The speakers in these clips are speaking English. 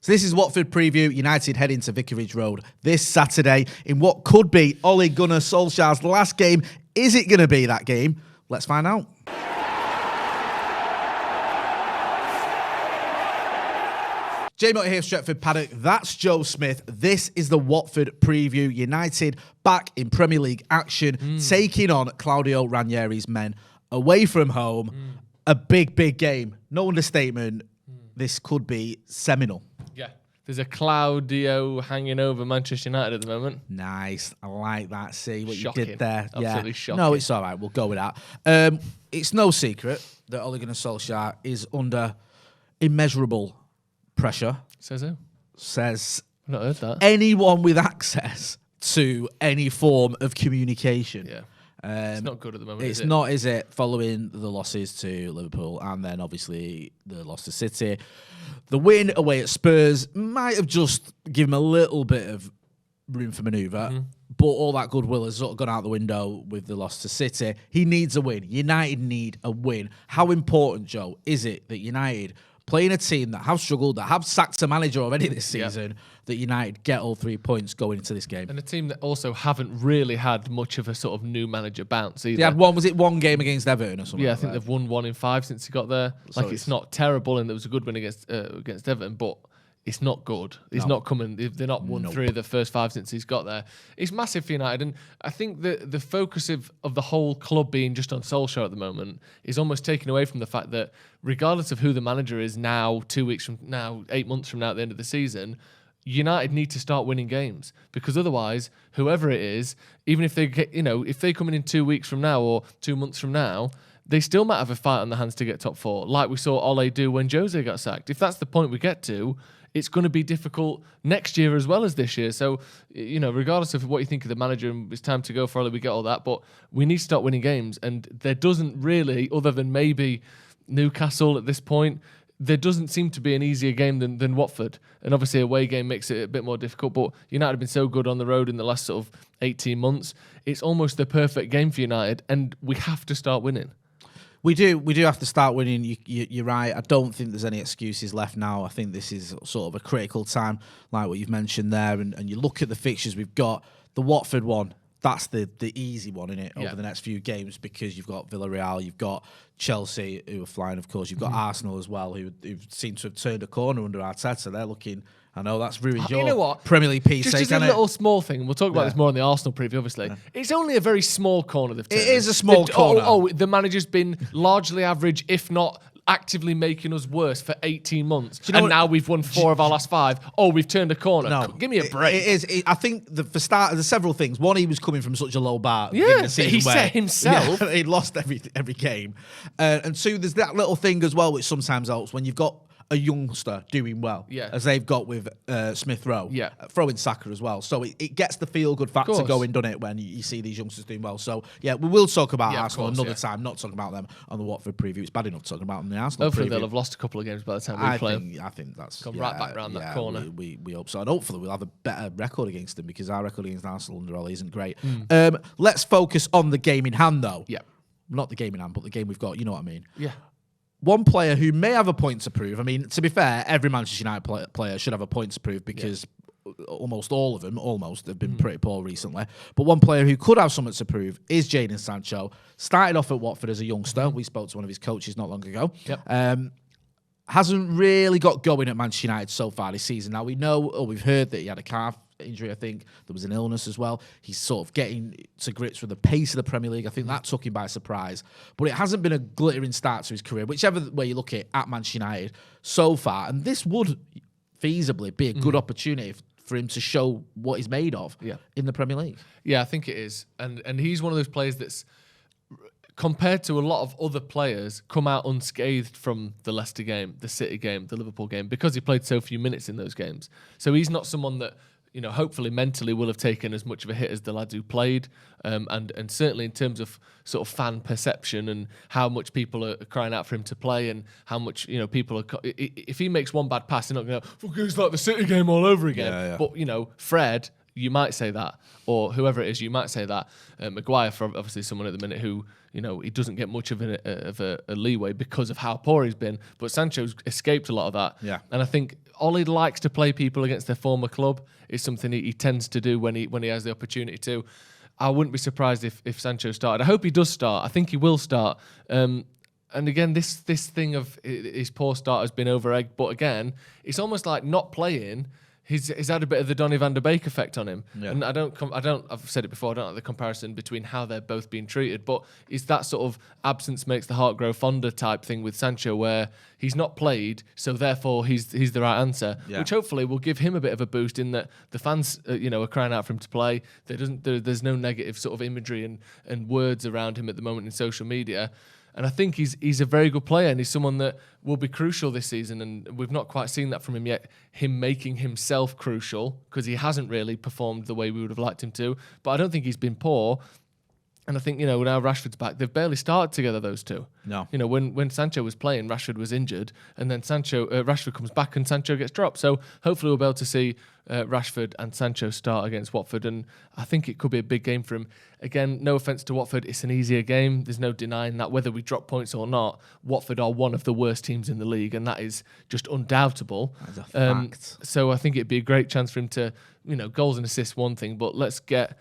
So this is Watford preview. United heading to Vicarage Road this Saturday in what could be Ole Gunnar Solskjaer's last game. Is it going to be that game? Let's find out. J-Mott here, Stretford, Paddock. That's Joe Smith. This is the Watford preview. United back in Premier League action, taking on Claudio Ranieri's men away from home. A big, big game. No understatement. This could be seminal. Yeah. There's a Claudio hanging over Manchester United at the moment. Nice. I like that. See what Shocking. you did there. Absolutely shocking. No, it's all right. We'll go with that. It's no secret that Ole Gunnar Solskjaer is under immeasurable pressure. Says who? Says I've not heard that. anyone with access to any form of communication. Yeah. It's not good at the moment, It's is it? not, is it? Following the losses to Liverpool and then obviously the loss to City. The win away at Spurs might have just given him a little bit of room for manoeuvre, but all that goodwill has sort of gone out the window with the loss to City. He needs a win. United need a win. How important, Joe, is it that United, playing a team that have struggled, that have sacked a manager already this season, that United get all 3 points going into this game? And a team that also haven't really had much of a sort of new manager bounce either. They had one game against Everton or something? Yeah, I like think that? they've won 1 in 5 since he got there. So Like, it's not terrible, and there was a good win against Everton, but it's not good. He's not coming. They're not won 3 of the first 5 since he's got there. It's massive for United, and I think the focus of the whole club being just on Solskjaer at the moment is almost taken away from the fact that regardless of who the manager is now, 2 weeks from now, 8 months from now at the end of the season, United need to start winning games, because otherwise, whoever it is, even if they get, if they come in 2 weeks from now or 2 months from now, they still might have a fight on their hands to get top 4, like we saw Ole do when Jose got sacked. If that's the point we get to, it's going to be difficult next year as well as this year. So, regardless of what you think of the manager, and it's time to go for Ole, we get all that, but we need to start winning games. And there doesn't really, other than maybe Newcastle at this point, there doesn't seem to be an easier game than Watford. And obviously, away game makes it a bit more difficult, but United have been so good on the road in the last sort of 18 months. It's almost the perfect game for United, and we have to start winning. We do have to start winning. You're right. I don't think there's any excuses left now. I think this is sort of a critical time, like what you've mentioned there. And you look at the fixtures we've got. The Watford one, that's the easy one, isn't it, over the next few games, because you've got Villarreal, you've got Chelsea, who are flying, of course. You've got Arsenal as well, who seem to have turned a corner under Arteta. They're looking... I know that's ruined your Premier League piece. Just a little small thing. We'll talk about this more on the Arsenal preview, obviously. It's only a very small corner they've turned. It is a small corner. The manager's been largely average, if not actively making us worse for 18 months. Now we've won 4 of our last 5. Oh, we've turned a corner. No, give me a break. It is. I think for start, there's several things. One, he was coming from such a low bar. Yeah, he said himself. He lost every game. And 2, there's that little thing as well, which sometimes helps when you've got a youngster doing well, as they've got with Smith Rowe, throwing Saka as well. So it gets the feel-good factor going, doesn't it, when you see these youngsters doing well. So, we will talk about Arsenal another time, not talking about them on the Watford preview. It's bad enough talking about them in the Arsenal hopefully preview. they'll have lost a couple of games by the time we play them. I think that's... Come right back around that corner. We hope so. And hopefully we'll have a better record against them, because our record against Arsenal under Ole isn't great. Let's focus on the game in hand, though. Yeah. Not the game in hand, but the game we've got. You know what I mean? Yeah. One player who may have a point to prove. I mean, to be fair, every Manchester United player should have a point to prove, because almost all of them have been pretty poor recently. But one player who could have something to prove is Jadon Sancho. Started off at Watford as a youngster. We spoke to one of his coaches not long ago. Hasn't really got going at Manchester United so far this season. Now, we've heard that he had a calf injury, I think. There was an illness as well. He's sort of getting to grips with the pace of the Premier League. I think that took him by surprise. But it hasn't been a glittering start to his career, whichever way you look at Manchester United so far. And this would feasibly be a good opportunity for him to show what he's made of in the Premier League. Yeah, I think it is. And he's one of those players that's, compared to a lot of other players, come out unscathed from the Leicester game, the City game, the Liverpool game, because he played so few minutes in those games. So he's not someone that, hopefully mentally will have taken as much of a hit as the lads who played. And certainly in terms of sort of fan perception and how much people are crying out for him to play, and how much, people are... If he makes one bad pass, they're not going to go, it's like the City game all over again. But, Fred... you might say that, or whoever it is, you might say that. Maguire, for obviously someone at the minute who, he doesn't get much of a leeway because of how poor he's been. But Sancho's escaped a lot of that. Yeah. And I think Ollie likes to play people against their former club. It's something he tends to do when he has the opportunity to. I wouldn't be surprised if Sancho started. I hope he does start. I think he will start. And again, this thing of his poor start has been over-egged. But again, it's almost like not playing. He's had a bit of the Donny van de Beek effect on him. Yeah. And I've said it before, I don't like the comparison between how they're both being treated, but it's that sort of absence makes the heart grow fonder type thing with Sancho, where he's not played, so therefore he's the right answer, which hopefully will give him a bit of a boost in that the fans, are crying out for him to play. There's no negative sort of imagery and words around him at the moment in social media. And I think he's a very good player, and he's someone that will be crucial this season. And we've not quite seen that from him yet, him making himself crucial, because he hasn't really performed the way we would have liked him to. But I don't think he's been poor. And I think, now Rashford's back, they've barely started together, those two. No. When Sancho was playing, Rashford was injured, and then Rashford comes back and Sancho gets dropped. So hopefully we'll be able to see Rashford and Sancho start against Watford, and I think it could be a big game for him. Again, no offence to Watford, it's an easier game. There's no denying that. Whether we drop points or not, Watford are one of the worst teams in the league, and that is just undoubtable. That's a fact. So I think it'd be a great chance for him to, goals and assists one thing, but let's get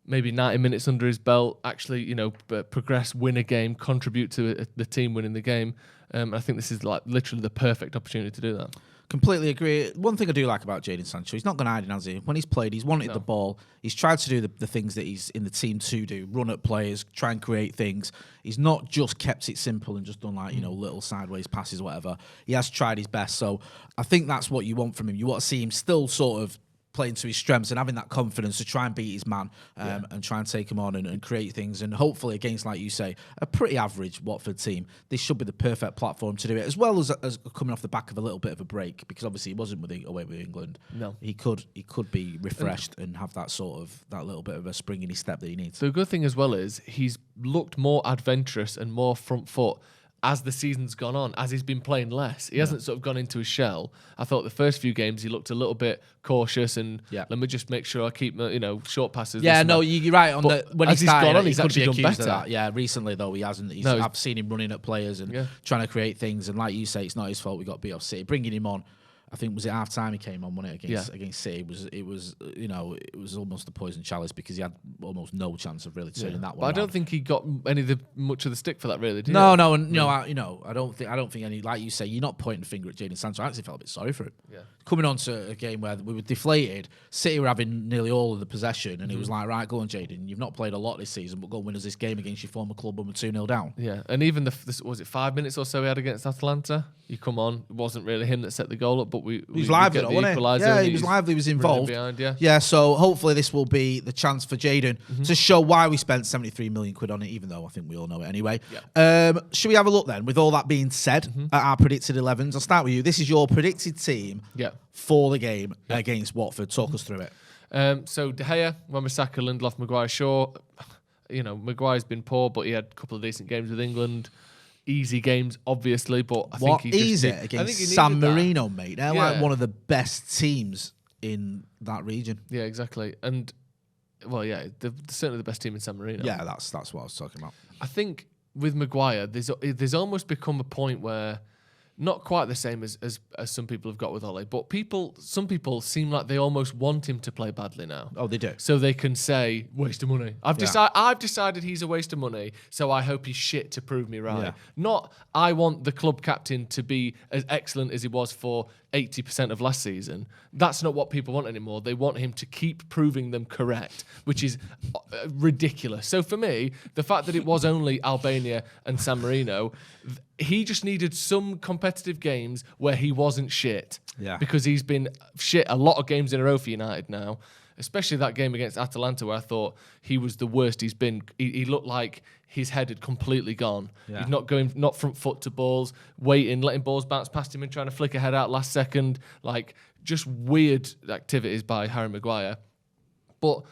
maybe 90 minutes under his belt, actually, progress, win a game, contribute to the team winning the game. I think this is like literally the perfect opportunity to do that. Completely agree. One thing I do like about Jadon Sancho, he's not going to hide it, has he? When he's played, he's wanted the ball. He's tried to do the things that he's in the team to do, run at players, try and create things. He's not just kept it simple and just done little sideways passes, whatever. He has tried his best. So I think that's what you want from him. You want to see him still sort of playing to his strengths and having that confidence to try and beat his man and try and take him on and create things. And hopefully against, like you say, a pretty average Watford team, this should be the perfect platform to do it, as well as coming off the back of a little bit of a break, because obviously he wasn't away with England. No. He could be refreshed and have that little bit of a spring in his step that he needs. The good thing as well is he's looked more adventurous and more front foot as the season's gone on, as he's been playing less. He hasn't sort of gone into his shell. I thought the first few games he looked a little bit cautious and let me just make sure I keep short passes. Yeah, no, you're right. When he's gone on, he's could actually be done accused better. of that. Yeah, recently though he hasn't. I've seen him running at players and trying to create things. And like you say, it's not his fault we got beat off City. Bringing him on, I think was it half time he came on, wasn't it, against City? It was almost a poison chalice, because he had almost no chance of really turning that one. But I don't think he got much of the stick for that, really. Did no, he? No. I don't think any. Like you say, you're not pointing the finger at Jadon Sancho. I actually felt a bit sorry for him. Yeah. Coming on to a game where we were deflated, City were having nearly all of the possession, and it was like, right, go on, Jadon. You've not played a lot this season, but go and win us this game against your former club when we're 2-0 down. Yeah, and even was it 5 minutes or so he had against Atalanta? You come on, it wasn't really him that set the goal up, but we was lively, though, wasn't he? Yeah, he was lively, he was involved. Behind, so hopefully this will be the chance for Jadon to show why we spent 73 million quid on it, even though I think we all know it anyway. Yeah. Should we have a look then, with all that being said, at our predicted 11s? I'll start with you. This is your predicted team for the game against Watford. Talk us through it. So De Gea, Wan-Bissaka, Lindelof, Maguire, Shaw. Maguire's been poor, but he had a couple of decent games with England. Easy games, obviously, but I think he just easy against San Marino, mate. They're like one of the best teams in that region. Yeah, exactly. And they're certainly the best team in San Marino. Yeah, that's what I was talking about. I think with Maguire, there's almost become a point where, not quite the same as some people have got with Ole, but some people seem like they almost want him to play badly now. Oh, they do. So they can say, waste of money. I've decided he's a waste of money, so I hope he's shit to prove me right. Yeah. Not, I want the club captain to be as excellent as he was for 80% of last season. That's not what people want anymore. They want him to keep proving them correct, which is ridiculous. So for me, the fact that it was only Albania and San Marino, he just needed some competitive games where he wasn't shit. Yeah. Because he's been shit a lot of games in a row for United now, especially that game against Atalanta where I thought he was the worst he's been. He looked like his head had completely gone. Yeah. He's not front foot to balls, waiting, letting balls bounce past him and trying to flick a head out last second. Like, just weird activities by Harry Maguire. But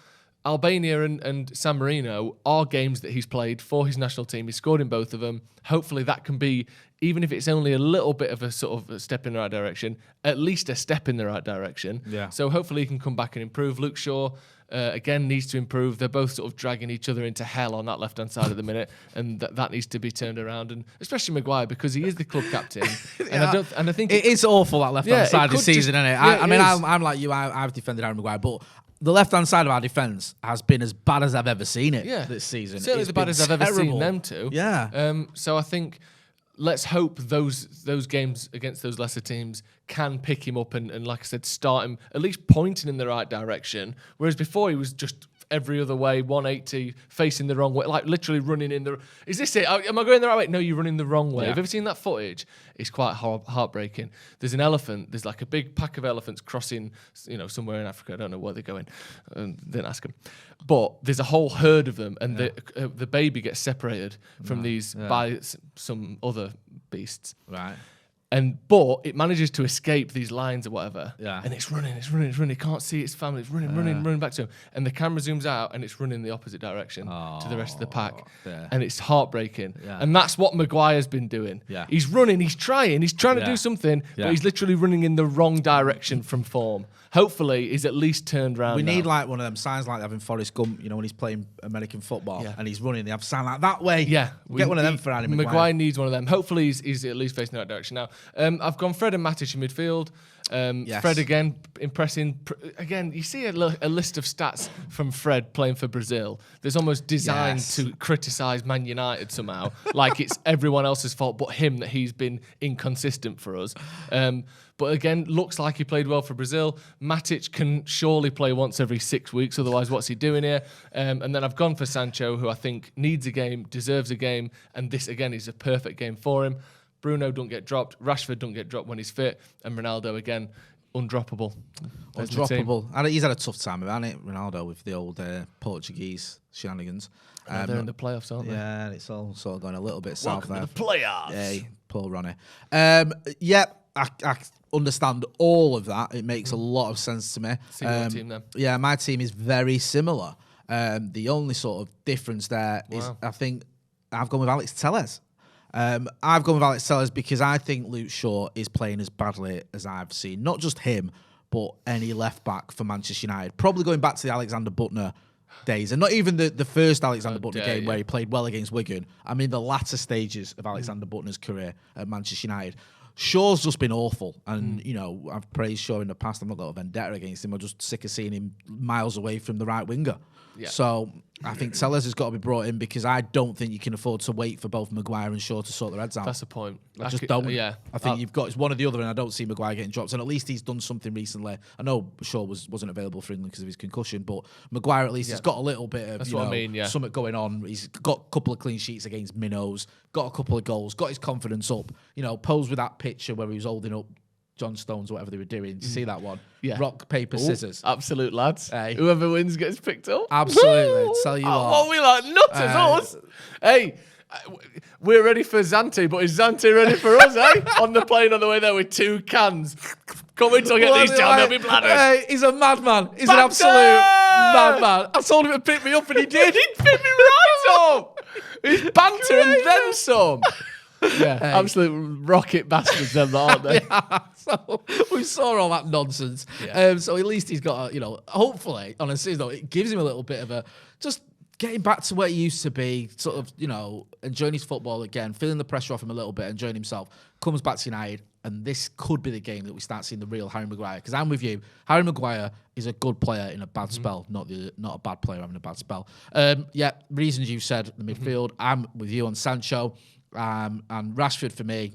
Albania and San Marino are games that he's played for his national team. He scored in both of them. Hopefully that can be, even if it's only a little bit of a sort of a step in the right direction, at least a step in the right direction. Yeah. So hopefully he can come back and improve. Luke Shaw, again, needs to improve. They're both sort of dragging each other into hell on that left-hand side at the minute, and that needs to be turned around. And especially Maguire, because he is the club captain. And I think it is awful, that left-hand side of the season, isn't it? I mean, I'm like you. I've defended Harry Maguire, but the left-hand side of our defence has been as bad as I've ever seen it this season. Certainly as bad as I've ever seen them too. Yeah. So I think let's hope those games against those lesser teams can pick him up and like I said, start him at least pointing in the right direction. Whereas before he was just every other way, 180, facing the wrong way, like literally running in the... Is this it? Am I going the right way? No, you're running the wrong way. Yeah. Have you ever seen that footage? It's quite heartbreaking. There's an elephant. There's like a big pack of elephants crossing, somewhere in Africa. I don't know where they're going. Didn't ask them. But there's a whole herd of them, and the baby gets separated from these by some other beasts. Right. But it manages to escape these lions or whatever. Yeah. And it's running. It can't see its family. It's running back to him. And the camera zooms out and it's running the opposite direction to the rest of the pack. Yeah. And it's heartbreaking. Yeah. And that's what Maguire's been doing. Yeah. He's running, he's trying to do something, but he's literally running in the wrong direction from form. Hopefully, he's at least turned round. We now. need like one of them signs like having Forrest Gump, when he's playing American football and he's running, they have a sign like that way. Yeah. Get one of them for Harry Maguire. Maguire needs one of them. Hopefully, he's at least facing the right direction now. I've gone Fred and Matic in midfield. Fred again, impressing. Again, you see a list of stats from Fred playing for Brazil. There's almost designed to criticise Man United somehow, like it's everyone else's fault but him that he's been inconsistent for us. But again, looks like he played well for Brazil. Matic can surely play once every 6 weeks, otherwise what's he doing here? And then I've gone for Sancho, who I think needs a game, deserves a game, and this again is a perfect game for him. Bruno don't get dropped, Rashford don't get dropped when he's fit, and Ronaldo again, undroppable. Undroppable. And he's had a tough time, hasn't it, Ronaldo, with the old Portuguese shenanigans. They're in the playoffs, aren't they? Yeah, it's all sort of going a little bit south there. Welcome to the playoffs. Yeah, poor Ronnie. I understand all of that. It makes a lot of sense to me. See your team then. Yeah, my team is very similar. The only sort of difference there is I think I've gone with Alex Telles. I've gone with Alex Telles because I think Luke Shaw is playing as badly as I've seen. Not just him, but any left back for Manchester United. Probably going back to the Alexander Butner days, and not even the first Alexander Butner game where he played well against Wigan. I mean the latter stages of Alexander Butner's career at Manchester United. Shaw's just been awful, and I've praised Shaw in the past. I'm not got a vendetta against him. I'm just sick of seeing him miles away from the right winger. Yeah. So I think Telles has got to be brought in because I don't think you can afford to wait for both Maguire and Shaw to sort their heads out. That's the point. I just don't. Yeah. I think you've got it's one or the other, and I don't see Maguire getting dropped. And at least he's done something recently. I know Shaw wasn't available for England because of his concussion, but Maguire at least has got a little bit of something going on. He's got a couple of clean sheets against Minnows, got a couple of goals, got his confidence up. Posed with that picture where he was holding up John Stones or whatever they were doing. Did you see that one? Yeah. Rock, paper, scissors. Absolute lads. Hey. Whoever wins gets picked up. Absolutely. Tell you what. What we like nutters, us. Hey, we're ready for Zante, but is Zante ready for us, on the plane on the way there with 2 cans. Can't wait till I get these down, they'll be bladders. Hey, he's a madman. He's an absolute madman. I told him to pick me up and he did. He picked me right up. He's banter and then some. Yeah, absolute rocket bastards, them, aren't they? So we saw all that nonsense. Yeah. So at least he's got, hopefully, on a serious note, it gives him a little bit of a just getting back to where he used to be, sort of, enjoying his football again, feeling the pressure off him a little bit, enjoying himself. Comes back to United, and this could be the game that we start seeing the real Harry Maguire. Because I'm with you, Harry Maguire is a good player in a bad spell, not a bad player having a bad spell. Reasons you said the midfield. I'm with you on Sancho. And Rashford for me,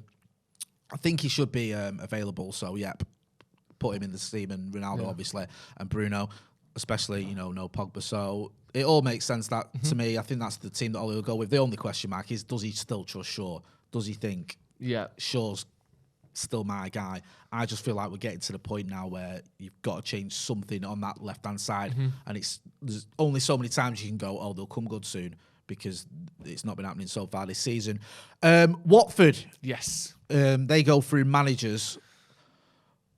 I think he should be available. So put him in the team, and Ronaldo obviously, and Bruno, especially no Pogba. So it all makes sense that to me. I think that's the team that Ollie will go with. The only question mark is, does he still trust Shaw? Does he think Shaw's still my guy? I just feel like we're getting to the point now where you've got to change something on that left hand side, and there's only so many times you can go, oh, they'll come good soon. Because it's not been happening so far this season. Watford. Yes. They go through managers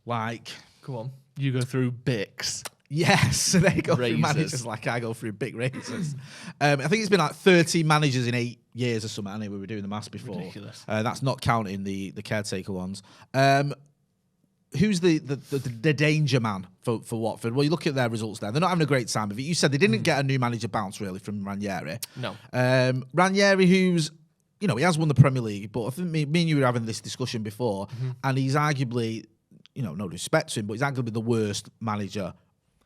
like... Come on. You go through Bix. Yes, they go Razors. through managers like I go through big razors. I think it's been like 13 managers in 8 years or something. Anyway, we were doing the maths before. Ridiculous. That's not counting the caretaker ones. Who's the danger man for Watford? Well, you look at their results there. They're not having a great time of it. You said they didn't get a new manager bounce, really, from Ranieri. No. Ranieri, who's, he has won the Premier League, but I think me and you were having this discussion before, and he's arguably, no respect to him, but he's arguably the worst manager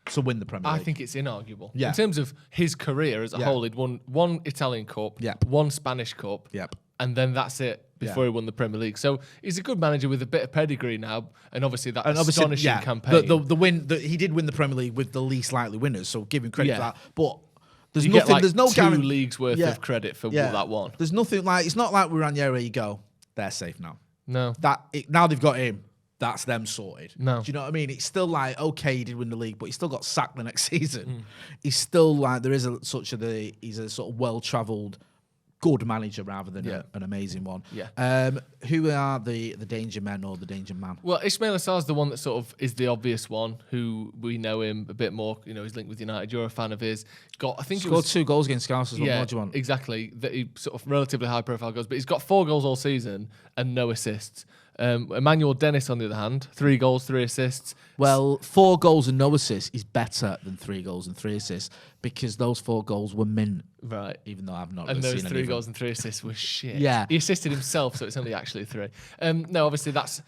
to win the Premier League. I think it's inarguable. Yeah. In terms of his career as a whole, he'd won 1 Italian Cup, Yep. 1 Spanish Cup, Yep. and then that's it before he won the Premier League. So he's a good manager with a bit of pedigree now, and obviously that astonishing campaign. The win, he did win the Premier League with the least likely winners, so give him credit for that. But there's you nothing. Get like there's no 2 guarantee. leagues worth of credit for that one. There's nothing like, it's not like with Ranieri you go, they're safe now. No. Now they've got him. That's them sorted. No. Do you know what I mean? It's still like, okay, he did win the league, but he still got sacked the next season. He's still like, there is he's a sort of well-travelled, good manager rather than an amazing one. Yeah. Who are the danger men or the danger man? Well, Ismail Assar's the one that sort of is the obvious one, who we know him a bit more. He's linked with United. You're a fan of his. Scored 2 goals against Scouse as well. Yeah, What do you want? exactly. That he sort of relatively high-profile goals, but he's got 4 goals all season and no assists. Emmanuel Dennis, on the other hand, 3 goals, 3 assists. Well, 4 goals and no assists is better than 3 goals and 3 assists because those 4 goals were mint. Right. Even though I've not and really those seen 3 any goals and 3 assists were shit. Yeah. He assisted himself, so it's only actually 3. No, obviously that's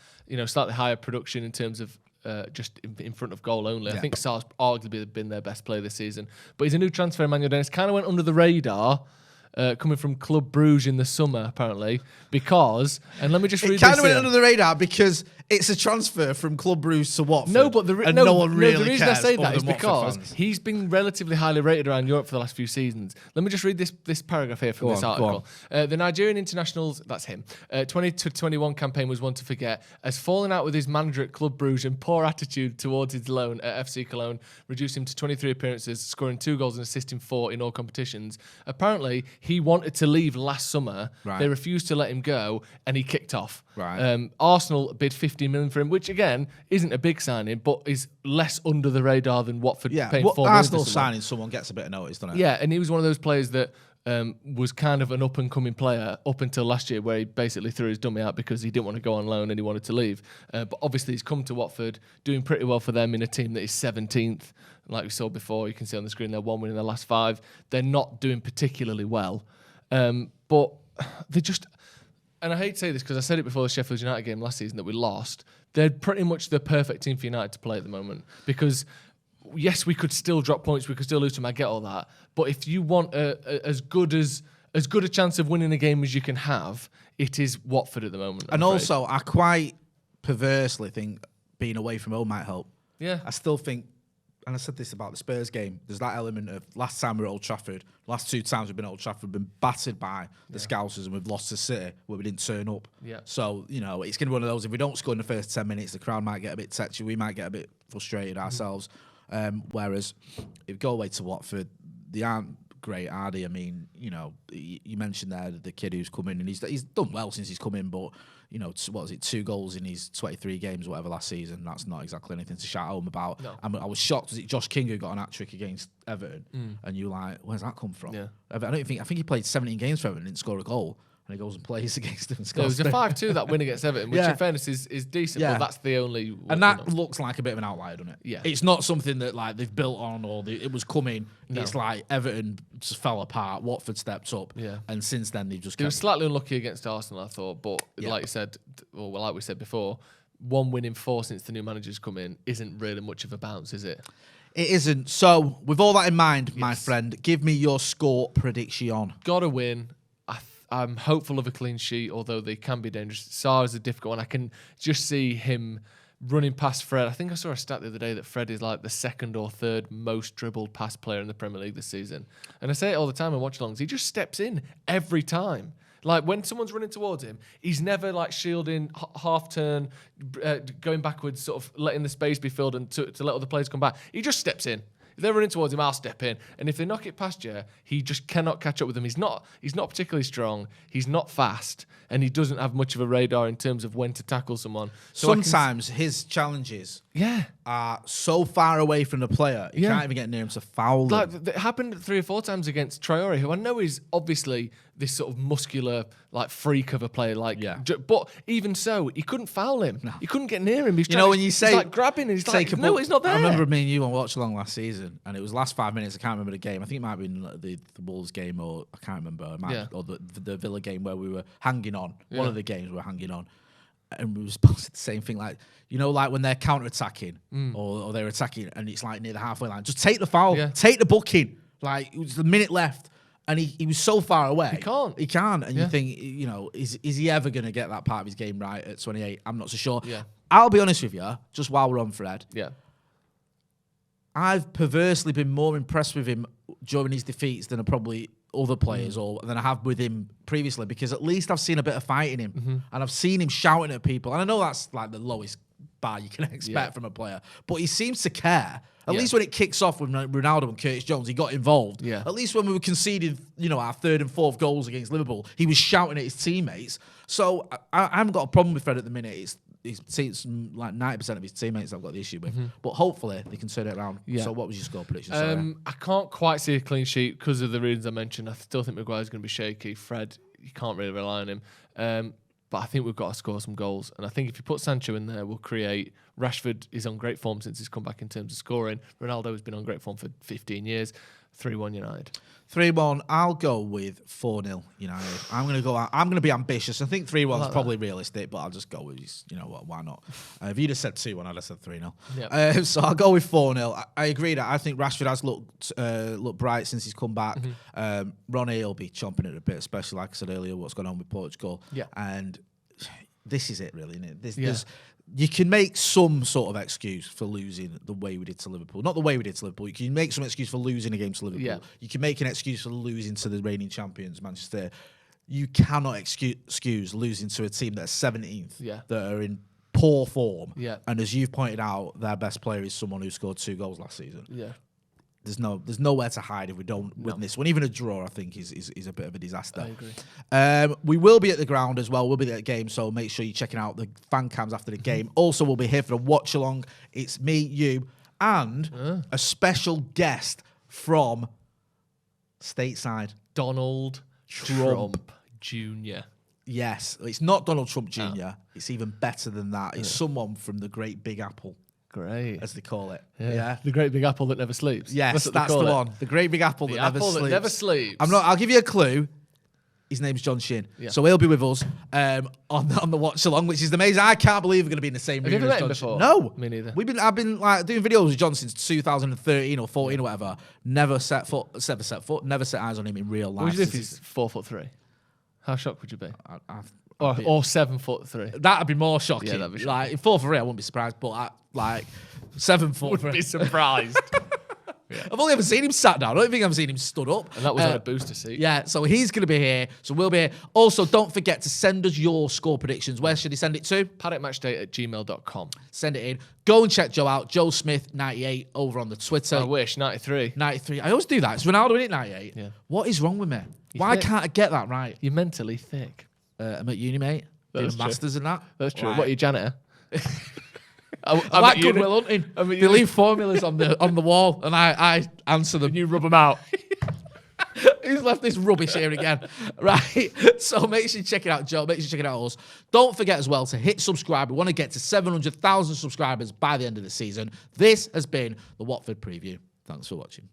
slightly higher production in terms of just in front of goal only. I think Sar's arguably been their best player this season. But he's a new transfer, Emmanuel Dennis. Kind of went under the radar. Coming from Club Bruges in the summer, apparently, because, and let me just read this. It kind of went under the radar because it's a transfer from Club Bruges to Watford. No, but the reason I say that is because fans. he's been relatively highly rated around Europe for the last few seasons. Let me just read this paragraph here from this article. The Nigerian internationals, that's him, 20 to 21 campaign was one to forget, has fallen out with his manager at Club Bruges and poor attitude towards his loan at FC Cologne reduced him to 23 appearances, scoring 2 goals and assisting 4 in all competitions. Apparently, he wanted to leave last summer. Right. They refused to let him go, and he kicked off. Right. Arsenal bid 50 million for him, which again isn't a big signing, but is less under the radar than Watford paying 4 million. Arsenal signing someone gets a bit of notice, doesn't it? Yeah, and he was one of those players that was kind of an up-and-coming player up until last year, where he basically threw his dummy out because he didn't want to go on loan and he wanted to leave. But obviously he's come to Watford, doing pretty well for them in a team that is 17th. Like we saw before, you can see on the screen, they're 1 win in their last 5. They're not doing particularly well. But they just... And I hate to say this because I said it before the Sheffield United game last season that we lost. They're pretty much the perfect team for United to play at the moment because... Yes, we could still drop points. We could still lose to them. I get all that. But if you want as good a chance of winning a game as you can have, it is Watford at the moment. And also, I quite perversely think being away from home might help. Yeah. I still think, and I said this about the Spurs game, there's that element of last time we were at Old Trafford, last 2 times we've been at Old Trafford, we've been battered by the Scousers and we've lost to City where we didn't turn up. Yeah. So, it's going to be one of those, if we don't score in the first 10 minutes, the crowd might get a bit touchy, we might get a bit frustrated ourselves. Whereas if you go away to Watford, they aren't great, are they? I mean, you mentioned there the kid who's come in and he's done well since he's come in, but what was it, 2 goals in his 23 games, whatever, last season. That's not exactly anything to shout home about. No. I was shocked. Was it Josh King who got an hat-trick against Everton? And you're like, where's that come from? Yeah. I think he played 17 games for Everton and didn't score a goal. And he goes and plays against them. It was a 5-2 that win against Everton, which in fairness is decent, but that's the only... And that looks like a bit of an outlier, doesn't it? Yeah. It's not something that like they've built on or it was coming. No. It's like Everton just fell apart, Watford stepped up, and since then they've just... They were slightly unlucky against Arsenal, I thought, but like you said, or like we said before, 1 win in 4 since the new manager's come in isn't really much of a bounce, is it? It isn't. So, with all that in mind, my friend, give me your score prediction. Gotta win. I'm hopeful of a clean sheet, although they can be dangerous. Sarr is a difficult one. I can just see him running past Fred. I think I saw a stat the other day that Fred is like the 2nd or 3rd most dribbled pass player in the Premier League this season. And I say it all the time in watch-alongs. He just steps in every time. Like, when someone's running towards him, he's never, like, shielding, half-turn, going backwards, sort of letting the space be filled and to let other players come back. He just steps in. If they're running towards him, I'll step in. And if they knock it past you, he just cannot catch up with them. He's not particularly strong. He's not fast, and he doesn't have much of a radar in terms of when to tackle someone. So sometimes his challenges are so far away from the player, you can't even get near him to foul them. Like, it happened 3 or 4 times against Traore, who I know is obviously this sort of muscular, like, freak of a player. Like, but even so, he couldn't foul him. No. He couldn't get near him. He's when you say, he's like grabbing, and he's like, no, he's not there. I remember me and you on Watch Along last season, and it was last 5 minutes. I can't remember the game. I think it might have been the Wolves game, or I can't remember, or the Villa game where we were hanging on. One of the games we were hanging on. And we were supposed to the same thing, like, like when they're counter-attacking or they're attacking and it's like near the halfway line, just take the foul, take the booking. Like, it was the minute left and he was so far away. He can't. And you think, is he ever going to get that part of his game right at 28? I'm not so sure. Yeah. I'll be honest with you, just while we're on Fred. Yeah. I've perversely been more impressed with him during his defeats than probably other players or than I have with him previously, because at least I've seen a bit of fight in him and I've seen him shouting at people, and I know that's like the lowest bar you can expect from a player, but he seems to care. At least when it kicks off with Ronaldo and Curtis Jones, he got involved. Yeah. At least when we were conceding, our 3rd and 4th goals against Liverpool, he was shouting at his teammates. So I haven't got a problem with Fred at the minute. It's like 90% of his teammates I've got the issue with. But hopefully they can turn it around. Yeah. So what was your score prediction? I can't quite see a clean sheet because of the reasons I mentioned. I still think Maguire's going to be shaky. Fred, you can't really rely on him. But I think we've got to score some goals. And I think if you put Sancho in there, we'll create... Rashford is on great form since he's come back in terms of scoring. Ronaldo has been on great form for 15 years. 3-1 United. 3-1. I'll go with 4-0 United. I'm going to go out. I'm going to be ambitious. I think 3-1 is probably realistic, but I'll just go with, why not? If you'd have said 2-1, I'd have said 3-0. Yep. So I'll go with 4-0. I agree that I think Rashford has looked bright since he's come back. Ronnie will be chomping at a bit, especially like I said earlier, what's going on with Portugal. Yeah. And this is it, really, isn't it? You can make some sort of excuse for losing the way we did to Liverpool. Not the way we did to Liverpool. You can make some excuse for losing a game to Liverpool. Yeah. You can make an excuse for losing to the reigning champions, Manchester. You cannot excuse losing to a team that's 17th, that are in poor form. Yeah. And as you've pointed out, their best player is someone who scored 2 goals last season. Yeah. There's nowhere to hide if we don't win this one. Even a draw, I think, is a bit of a disaster. I agree. We will be at the ground as well. We'll be at the game, so make sure you're checking out the fan cams after the game. Also, we'll be here for a watch along. It's me, you, and a special guest from stateside, Donald Trump Jr. Yes, it's not Donald Trump Jr. Oh. It's even better than that. It's someone from the Great Big Apple. Great. As they call it. Yeah. The Great Big Apple that never sleeps. Yes, that's the one. The Great Big Apple that never sleeps. I'll give you a clue. His name's John Shin. Yeah. So he'll be with us on the watch along, which is amazing. I can't believe we're going to be in the same room. Have you ever met him before? No. Me neither. I've been like doing videos with John since 2013 or 14 or whatever. Never set eyes on him in real life. What would you do if he's 4'3"? How shocked would you be? Or 7'3". That'd be more shocking. Yeah, that'd be shocking. Like 4'3", I wouldn't be surprised, but 7'3". Would be surprised. I've only ever seen him sat down. I don't think I've seen him stood up. And that was on a booster seat. Yeah, so he's going to be here. So we'll be here. Also, don't forget to send us your score predictions. Where should he send it to? paddockmatchday@gmail.com. Send it in. Go and check Joe out. Joe Smith 98 over on the Twitter. I wish 93. 93. I always do that. It's Ronaldo in it 98. Yeah. What is wrong with me? Why can't I get that right? You're mentally thick. I'm at uni, mate. Doing masters in that. That's true. Right. What are you, janitor? I'm like Goodwill Hunting. They leave formulas on the wall, and I answer them. And you rub them out. He's left this rubbish here again. Right. So make sure you check it out, Joe. Make sure you check it out, us. Don't forget as well to hit subscribe. We want to get to 700,000 subscribers by the end of the season. This has been the Watford preview. Thanks for watching.